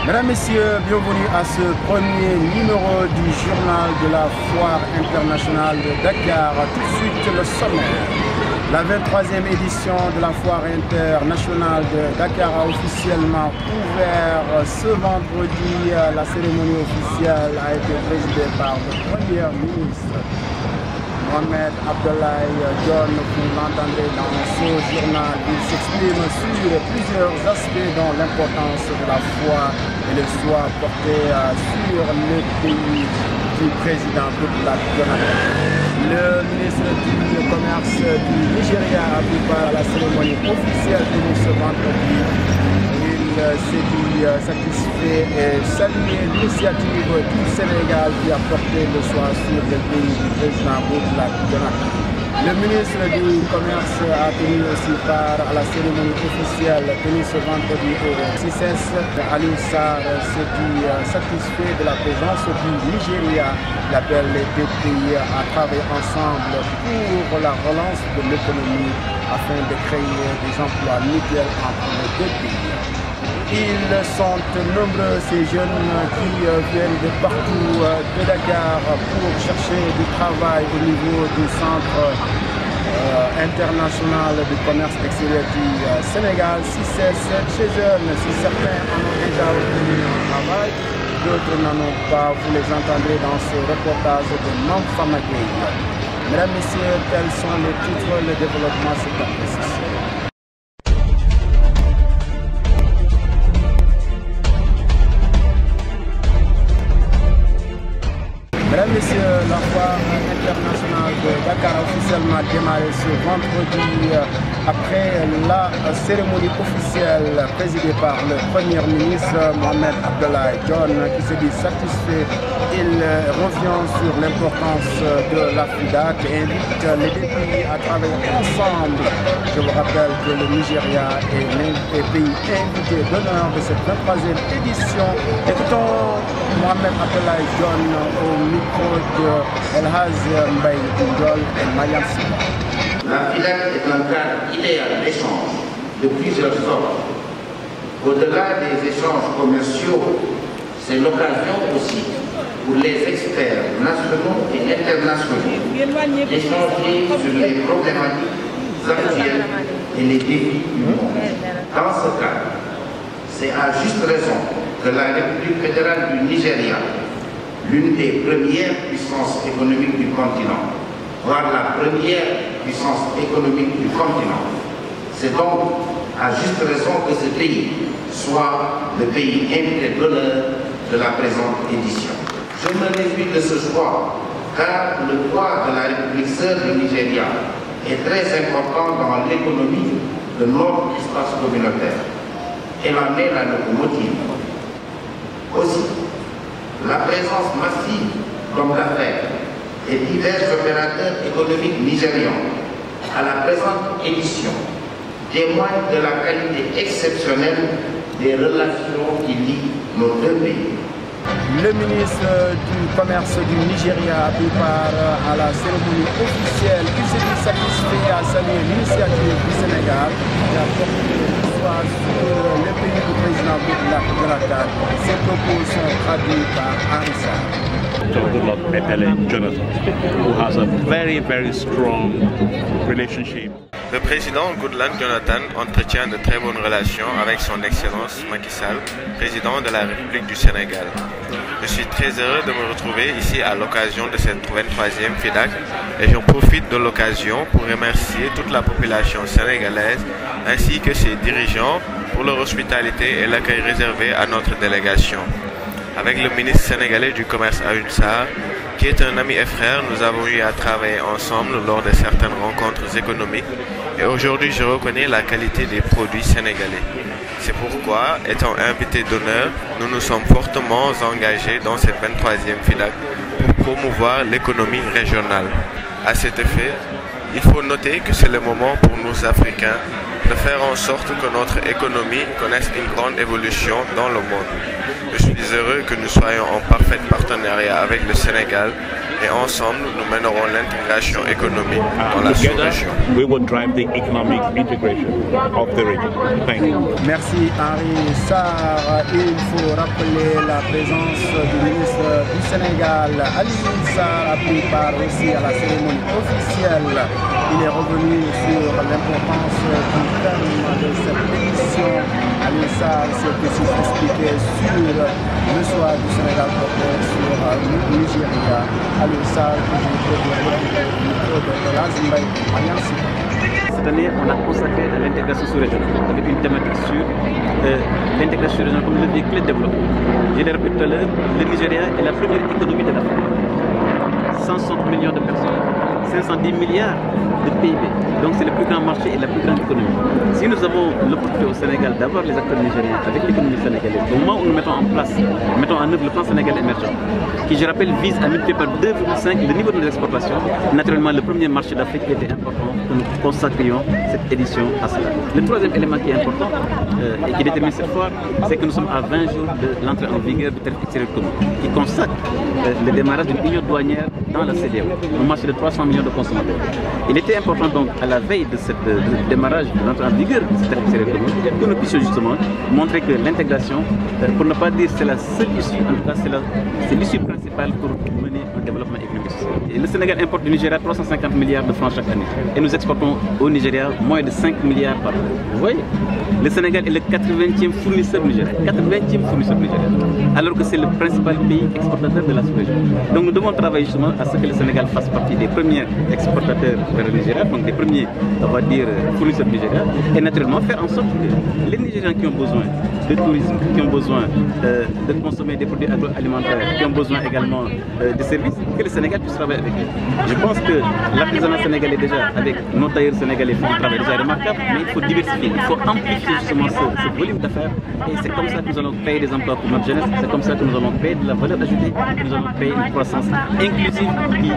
Mesdames, Messieurs, bienvenue à ce premier numéro du journal de la Foire internationale de Dakar. Tout de suite le sommaire. La 23e édition de la Foire internationale de Dakar a officiellement ouvert ce vendredi. La cérémonie officielle a été présidée par le Premier ministre Mohamed Abdoulaye Dionne. Vous l'entendrez dans ce journal. Il s'exprime sur plusieurs aspects dont l'importance de la foi et le choix porté sur le pays du président Goodluck Jonathan. Le ministre du Commerce du Nigeria a pris part à la cérémonie officielle de ce vendredi. Il s'est dit satisfait et salué l'initiative du Sénégal qui a porté le choix sur le pays du président Goodluck Jonathan. Le ministre du Commerce a tenu aussi part à la cérémonie officielle tenue ce vendredi au CICES. Aliou Sarr s'est dit satisfait de la présence du Nigeria. Il appelle les deux pays à travailler ensemble pour la relance de l'économie afin de créer des emplois mutuels entre les deux pays. Ils sont nombreux ces jeunes qui viennent de partout de Dakar pour chercher du travail au niveau du centre international du commerce extérieur du Sénégal. Si ces jeunes, si certains en ont déjà obtenu un travail, d'autres n'en ont pas. Vous les entendrez dans ce reportage de Mamfama Gueye. Mesdames, Messieurs, tels sont les titres, le développement c'est apprécié. Mesdames, Messieurs, la Foire internationale de Dakar a officiellement démarré ce vendredi après la cérémonie officielle présidée par le Premier ministre Mohamed Abdoulaye Dionne qui se dit satisfait. Il revient sur l'importance de la FIDAC et invite les deux pays à travailler ensemble. Je vous rappelle que le Nigeria est l'un des pays invités d'honneur de cette 23e édition. Écoutons Mohamed Abdoulaye Dionne au micro de El Haz Mbaye Koundol et Mayam Sima. La FIDAC est un cadre idéal d'échange de plusieurs sortes. Au-delà des échanges commerciaux, c'est l'occasion aussi pour les experts nationaux et internationaux d'échanger sur les problématiques actuelles et les défis du monde. Dans ce cadre, c'est à juste raison que la République fédérale du Nigeria, l'une des premières puissances économiques du continent, voire la première puissance économique du continent, c'est donc à juste raison que ce pays soit le pays invité d'honneur de la présente édition. Je me réjouis de ce choix, car le poids de la République sœur du Nigeria est très important dans l'économie de notre espace communautaire. Elle en est la locomotive. Aussi, la présence massive d'hommes d'affaires et divers opérateurs économiques nigérians à la présente édition témoigne de la qualité exceptionnelle des relations qui lient nos deux pays. Le ministre du Commerce du Nigeria a pris part à la cérémonie officielle. Il s'est dit satisfait à saluer l'initiative du Sénégal qui a porté l'histoire sur le pays du président Goodluck Jonathan. Ces propos sont traduits par Ansa. Goodluck and Jonathan, who has a very strong relationship. Le président Goodluck Jonathan entretient de très bonnes relations avec son Excellence Macky Sall, président de la République du Sénégal. Je suis très heureux de me retrouver ici à l'occasion de cette 23e FIDAC et j'en profite de l'occasion pour remercier toute la population sénégalaise ainsi que ses dirigeants pour leur hospitalité et l'accueil réservé à notre délégation. Avec le ministre sénégalais du Commerce Aliou Sarr, qui est un ami et frère, nous avons eu à travailler ensemble lors de certaines rencontres économiques et aujourd'hui je reconnais la qualité des produits sénégalais. C'est pourquoi, étant invités d'honneur, nous nous sommes fortement engagés dans cette 23e FIDAC pour promouvoir l'économie régionale. À cet effet, il faut noter que c'est le moment pour nous Africains de faire en sorte que notre économie connaisse une grande évolution dans le monde. Je suis heureux que nous soyons en parfait partenariat avec le Sénégal et ensemble, nous mènerons l'intégration économique dans la sous-région. We will drive the economic integration of the region. Thank you. Merci Henri Sarr. Il faut rappeler la présence du ministre du Sénégal, Alioune Sarr, a pris part aussi à la cérémonie officielle. Il est revenu sur l'importance du terme de cette édition. Alioune Sarr s'est aussi expliqué sur le choix du Sénégal porté sur le Nigeria. Alioune Sarr, Cette année, on a consacré à l'intégration sous-régionale avec une thématique sur l'intégration régionale comme levier clé de développement. Je l'ai répété tout à l'heure, le Nigeria est la première économie de l'Afrique. 160 millions de personnes, 510 milliards de PIB. Donc c'est le plus grand marché et la plus grande économie. Si nous avons l'opportunité au Sénégal d'avoir les acteurs nigériens avec l'économie sénégalaise, au moment où nous mettons en œuvre le plan Sénégal émergent, qui je rappelle vise à multiplier par 2,5 le niveau de nos exportations, naturellement le premier marché d'Afrique était important que nous consacrions cette édition à cela. Le troisième élément qui est important et qui détermine cette fois, c'est que nous sommes à 20 jours de l'entrée en vigueur du tarif extérieur commun, qui consacre le démarrage d'une union douanière dans la CEDEAO, un marché de 300 millions de consommateurs. Il était important donc à la veille de ce démarrage de l'entrée en vigueur de ce tarif extérieur commun que nous puissions justement montrer que l'intégration, pour ne pas dire c'est la seule issue, en tout cas c'est l'issue principale pour mener un développement économique. Et le Sénégal importe du Nigeria 350 milliards de francs chaque année et nous exportons au Nigeria moins de 5 milliards par an. Vous voyez, le Sénégal est le 80e fournisseur nigérien, 80e fournisseur nigérien, alors que c'est le principal pays exportateur de la sous-région. Donc nous devons travailler justement à ce que le Sénégal fasse partie des premiers exportateurs vers le Nigeria, donc des premiers, on va dire, fournisseurs du Nigeria, et naturellement faire en sorte que les Nigériens qui ont besoin de tourisme, qui ont besoin de consommer des produits agroalimentaires, qui ont besoin également de services, que le Sénégal puisse travailler avec eux. Je pense que l'artisanat sénégalais déjà, avec nos tailleurs sénégalais, font un travail déjà remarquable, mais il faut diversifier, il faut amplifier justement ce volume d'affaires, et c'est comme ça que nous allons créer des emplois pour notre jeunesse, c'est comme ça que nous allons créer de la valeur ajoutée, que nous allons créer une croissance inclusive qui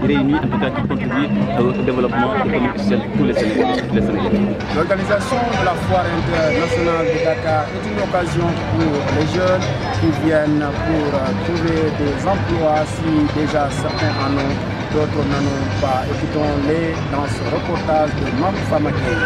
réunit, en tout cas qui contribue au développement économique et social de tous les Sénégalais. L'organisation de la foire internationale de Dakar est une occasion pour les jeunes qui viennent pour trouver des emplois si déjà certains en ont, d'autres n'en ont pas. Écoutons-les dans ce reportage de Mam Famakei.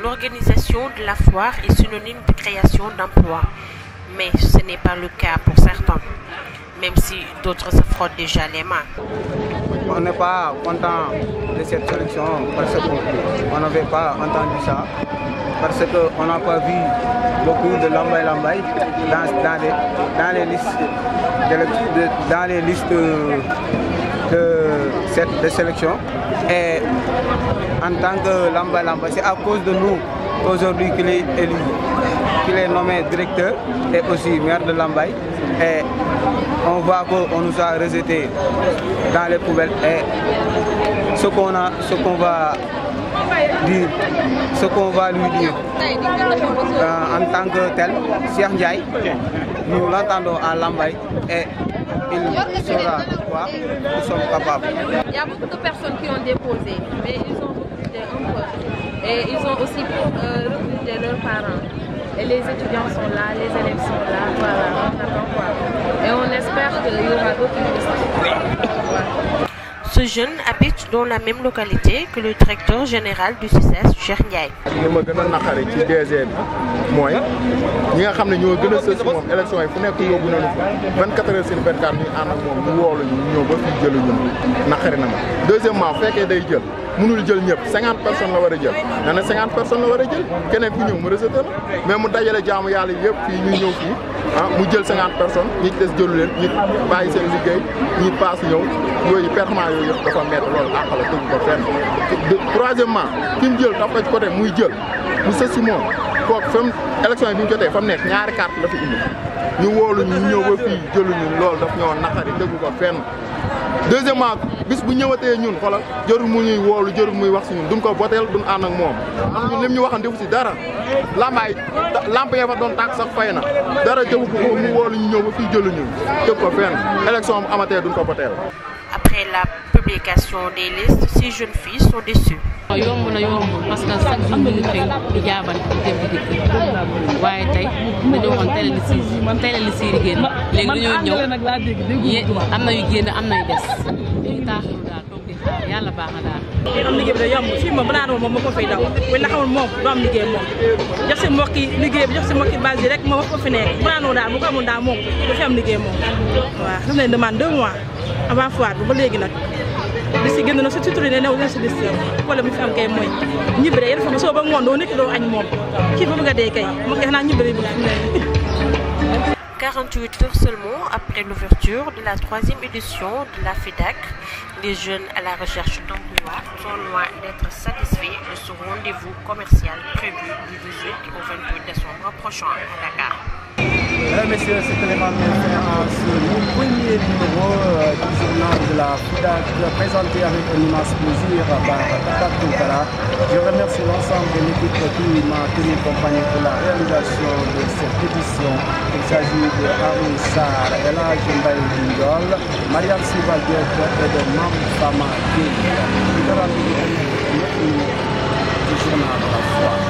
L'organisation de la foire est synonyme de création d'emplois, mais ce n'est pas le cas pour certains, même si d'autres se frottent déjà les mains. On n'est pas content de cette sélection parce qu'on n'avait pas entendu ça, parce qu'on n'a pas vu beaucoup de Lambaye dans les listes de sélection. Et en tant que Lambaye, c'est à cause de nous aujourd'hui qu'il est élu, qu'il est nommé directeur et aussi maire de Lambaye. Et on voit qu'on nous a rejetés dans les poubelles. Et ce qu'on va dire, ce qu'on va lui dire en tant que tel, Cheikh Ndiaye, nous l'entendons à Lambaye et il saura de quoi nous sommes capables. Il y a beaucoup de personnes qui ont déposé, mais ils ont recruté un peu. Et ils ont aussi recruté leurs parents. Et les étudiants sont là, les élèves sont là, voilà, on attend quoi. Et on espère qu'il y aura d'autres investisseurs. Ce jeune habite dans la même localité que le directeur général du CICES, Cheikh Ndiaye. li ma gën a naqari ci DG bi mooy ñi nga xam ne ñoo gën a sës moom élection yi fu nekk yóbbu nañu fa 24 heures sur 24 ñu ànd ak moom ñu woolu ñu ñëw ba fii jëlu ñun naqari na ma. Deuxièmement fekkee day jël mënul jël ñëpp 50 personnes la war a jël na ne 50 personnes la war a jël keneen ku ñëw mu rejeté la mais mu dajale jaamu yàlla yëpp fii ñu ñëw fii mu jël 50 personnes ñi ci des jëlu leen ñi bàyyi seen liggéey ñi paas ñëw yooyu pertement yooyu yëpp dafa métti loolu àq la tëgg ko fenn. Troisièmement ki mu jël daf ko ci côté muy jël mu sës si moom kooku fa mu élection yi bi ñu jotee fa mu nekk ñaari carte la fi indi ñu woolu ñu ñëw ba fii jëluñu loolu daf ñoo naqari dëgg ko fenn. Deuxièmement bis bu ñëwatee ñun xoolal jarul mu ñuy woolu jarul muy wax si ñun duñ ko boteel duñ ànd ak moom ndax ñun lim ñu waxan defu si dara lambaay lamp ya fa doon tàkk sax fay na dara jëwu ko mu woolu ñu ñëw ba fii jëluñu dëgg ko fenn élection bu amatee duñ ko boteel. Après la publication des listes, ces jeunes filles sont déçues. yomb na yombul parce que chaque jour ñu ngi xëy di jaabante di dem di dikk waaye tey dañoo waxoon tey la liste yi di génn léegi dañoo ñëw am na yu génn am na yu des dañuy taaxalu daal toog di xaar yàlla baax na daal. am liggéey bi da yomb fii moom balaa moom moo ko fay daw buñ la xamul moom du am liggéey moom jox si mbokki liggéey bi jox si mbokki base yi rek moom ko fi nekk balaa daal bu ko amul daal moom du fi am liggéey moom waaw daf leen demande 2 mois avant foire bi ba léegi nag di si génn na sa tutori ne new leen si liste wala mu fi am kay mooy ñibbi rek dafa soo ba ngoon doo nekk doo añ moom kii ba bëgg a dee kay moo koy xanaa ñibbi rek bu fi ne 48 heures seulement après l'ouverture de la 3e édition de la FEDAC, les jeunes à la recherche d'emploi sont loin d'être satisfaits de ce rendez-vous commercial prévu du 18 au 28 décembre prochain à Dakar. Mesdames, Messieurs, c'est l'élément de référence au premier numéro du journal de la FEDAC présenté avec un immense plaisir par Tata Tunkara. Je remercie l'ensemble de l'équipe qui m'a tenu compagnie pour la réalisation de cette édition. Il s'agit de Harry Sarr, Elhadj Mbaye Dindol, Mariam Sivaldiet et de Mam Fama Gueye. Du journal de la foi.